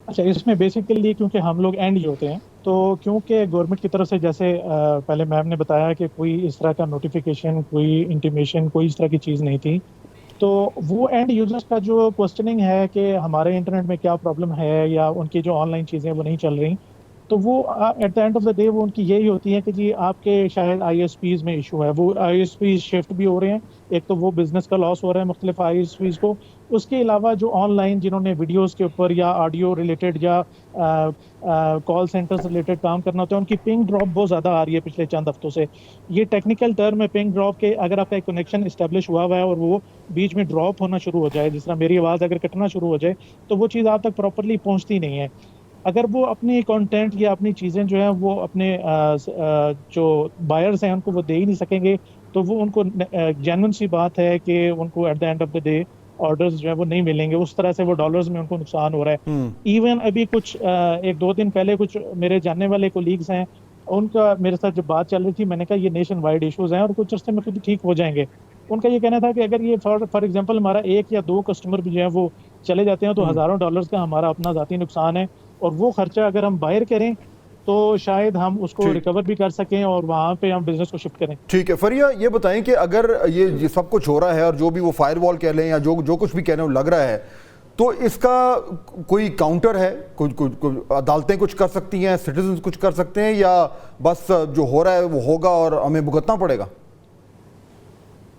اچھا، اس میں بیسیکلی کیونکہ ہم لوگ اینڈ ہی ہوتے ہیں، تو کیونکہ گورنمنٹ کی طرف سے جیسے پہلے میم نے بتایا کہ کوئی اس طرح کا نوٹیفیکیشن، کوئی انٹیمیشن، کوئی اس طرح کی چیز نہیں تھی، تو وہ اینڈ یوزرس کا جو کوسچننگ ہے کہ ہمارے انٹرنیٹ میں کیا پرابلم ہے یا ان کی جو آن لائن چیزیں وہ نہیں چل رہی، تو وہ at the end of the day وہ ان کی یہی ہوتی ہے کہ جی آپ کے شاید آئی ایس پیز میں ایشو ہے، وہ آئی ایس پیز شفٹ بھی ہو رہے ہیں، ایک تو وہ بزنس کا لاس ہو رہا ہے مختلف آئی ایس پیز کو، اس کے علاوہ جو آن لائن جنہوں نے ویڈیوز کے اوپر یا آڈیو ریلیٹڈ یا کال سینٹر سے ریلیٹڈ کام کرنا ہوتا ہے، ان کی پنگ ڈراپ بہت زیادہ آ رہی ہے پچھلے چند ہفتوں سے۔ یہ ٹیکنیکل ٹرم ہے پنگ ڈراپ کے، اگر آپ کا ایک کنیکشن اسٹیبلش ہوا ہے اور وہ بیچ میں ڈراپ ہونا شروع ہو جائے، جس طرح میری آواز اگر کٹنا شروع ہو جائے، تو وہ چیز آپ تک پراپرلی پہنچتی نہیں ہے۔ اگر وہ اپنی کانٹینٹ یا اپنی چیزیں جو ہیں وہ اپنے جو بائرز ہیں ان کو وہ دے ہی نہیں سکیں گے، تو وہ ان کو جینون سی بات ہے کہ ان کو at the end of the day orders جو ہے وہ نہیں ملیں گے، اس طرح سے وہ ڈالرز میں ان کو نقصان ہو رہا ہے۔ ایون ابھی کچھ ایک دو دن پہلے کچھ میرے جاننے والے کولیگز ہیں، ان کا میرے ساتھ جب بات چل رہی تھی، میں نے کہا یہ نیشن وائڈ ایشوز ہیں اور کچھ عرصے میں خود ٹھیک ہو جائیں گے۔ ان کا یہ کہنا تھا کہ اگر یہ فار ایگزامپل ہمارا ایک یا دو کسٹمر بھی جو ہیں وہ چلے جاتے ہیں تو ہزاروں ڈالرز کا ہمارا اپنا ذاتی نقصان ہے، اور وہ خرچہ اگر ہم باہر کریں تو شاید ہم اس کو ریکور بھی کر سکیں اور وہاں پہ ہم بزنس کو شفٹ کریں۔ ٹھیک ہے فریہ، یہ بتائیں کہ اگر یہ سب کچھ ہو رہا ہے اور جو بھی وہ فائر وال کہہ لیں یا جو کچھ بھی کہہ لیں وہ لگ رہا ہے، تو اس کا کوئی کاؤنٹر ہے؟ عدالتیں کچھ کر سکتی ہیں، سٹیزنز کچھ کر سکتے ہیں، یا بس جو ہو رہا ہے وہ ہوگا اور ہمیں بھگتنا پڑے گا؟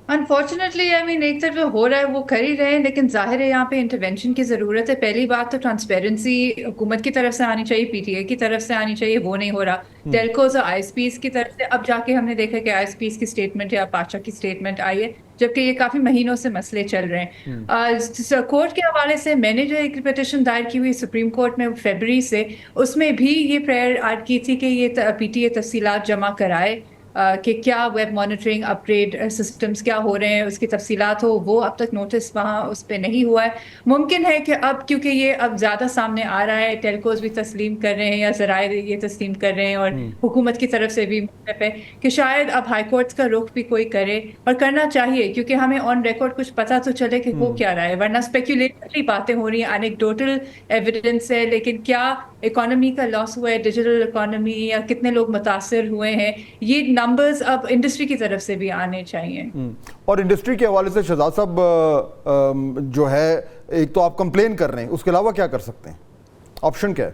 انفارچونیٹلی ایک طرف ہو رہا ہے وہ کر ہی رہے ہیں، لیکن ظاہر ہے یہاں پہ انٹرونشن کی ضرورت ہے۔ پہلی بات تو ٹرانسپیرنسی حکومت کی طرف سے آنی چاہیے، پی ٹی اے کی طرف سے آنی چاہیے، وہ نہیں ہو رہا۔ ٹیلکوز اور آئی ایس پیز کی طرف سے اب جا کے ہم نے دیکھا کہ آئی ایس پیز کی اسٹیٹمنٹ یا پاشا کی اسٹیٹمنٹ آئی ہے، جبکہ یہ کافی مہینوں سے مسئلے چل رہے ہیں۔ کورٹ کے حوالے سے میں نے جو ایک پٹیشن دائر کی ہوئی سپریم کورٹ میں فیبرری سے، اس میں بھی یہ پریئر عرض کی تھی کہ یہ پی ٹی اے تفصیلات جمع کرائے کہ کیا ویب مانیٹرنگ اپ گریڈ سسٹمز کیا ہو رہے ہیں، اس کی تفصیلات ہو۔ وہ اب تک نوٹس وہاں اس پہ نہیں ہوا ہے۔ ممکن ہے کہ اب کیونکہ یہ اب زیادہ سامنے آ رہا ہے، ٹیلکوز بھی تسلیم کر رہے ہیں یا ذرائع یہ تسلیم کر رہے ہیں اور حکومت کی طرف سے بھی مطلب ہے کہ شاید اب ہائی کورٹس کا رخ بھی کوئی کرے، اور کرنا چاہیے، کیونکہ ہمیں آن ریکارڈ کچھ پتہ تو چلے کہ وہ کیا رہا ہے، ورنہ اسپیکولیٹلی باتیں ہو رہی ہیں، انیکڈوٹل ایویڈنس ہے، لیکن کیا اکانومی کا لاس ہوا ہے، ڈیجیٹل اکانومی، یا کتنے لوگ متاثر ہوئے ہیں، یہ نمبرز اب انڈسٹری کی طرف سے بھی آنے چاہیے۔ اور انڈسٹری کے حوالے سے شہزاد صاحب جو ہے، ایک تو آپ کمپلین کر رہے ہیں، اس کے علاوہ کیا کر سکتے ہیں؟ آپشن کیا ہے؟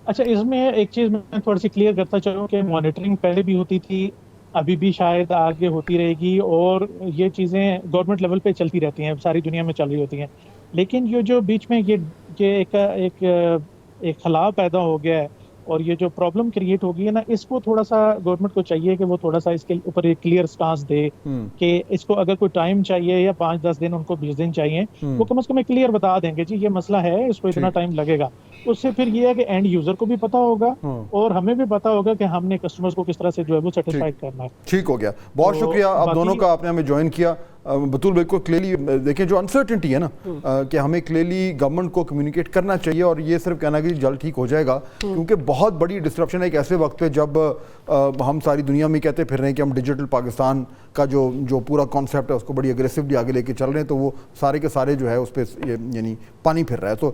اچھا، اس میں ایک چیز میں تھوڑی سی کلیئر کرتا چاہوں کہ مانیٹرنگ پہلے بھی ہوتی تھی، ابھی بھی شاید آگے ہوتی رہے گی، اور یہ چیزیں گورنمنٹ لیول پہ چلتی رہتی ہیں، ساری دنیا میں چل رہی ہوتی ہیں۔ لیکن یہ جو بیچ میں یہ ایک خلا پیدا ہو گیا ہے اور یہ جو پرابلم کریٹ ہو گئی ہے نا، اس کو تھوڑا سا گورنمنٹ کو چاہیے کہ وہ تھوڑا سا اس کے اوپر ایک کلیئر سٹانس دے کہ اس کو اگر کوئی ٹائم چاہیے یا 5-10 دن، ان کو 20 دن چاہیے، وہ کم از کم کلیئر بتا دیں گے جی یہ مسئلہ ہے، اس کو اتنا ٹائم لگے گا۔ اس سے پھر یہ ہے کہ اینڈ یوزر کو بھی پتا ہوگا اور ہمیں بھی پتا ہوگا کہ ہم نے کسٹمرز کو کس طرح سے جو ہے وہ سیٹسفائیڈ کرنا ہے۔ ٹھیک ہو گیا، بہت شکریہ آپ دونوں کا، آپ نے ہمیں جوائن کیا۔ بطول بھائی کو کلیئرلی دیکھیں، جو انسرٹنٹی ہے نا، کہ ہمیں کلیئرلی گورنمنٹ کو کمیونیکیٹ کرنا چاہیے، اور یہ صرف کہنا کہ جلد ٹھیک ہو جائے گا، کیونکہ بہت بڑی ڈسٹرپشن ہے ایک ایسے وقت پہ جب ہم ساری دنیا میں کہتے پھر رہے ہیں کہ ہم ڈیجیٹل پاکستان کا جو پورا کانسیپٹ ہے اس کو بڑی اگریسولی آگے لے کے چل رہے ہیں، تو وہ سارے کے سارے جو ہے اس پہ یعنی پانی پھر رہا ہے۔ تو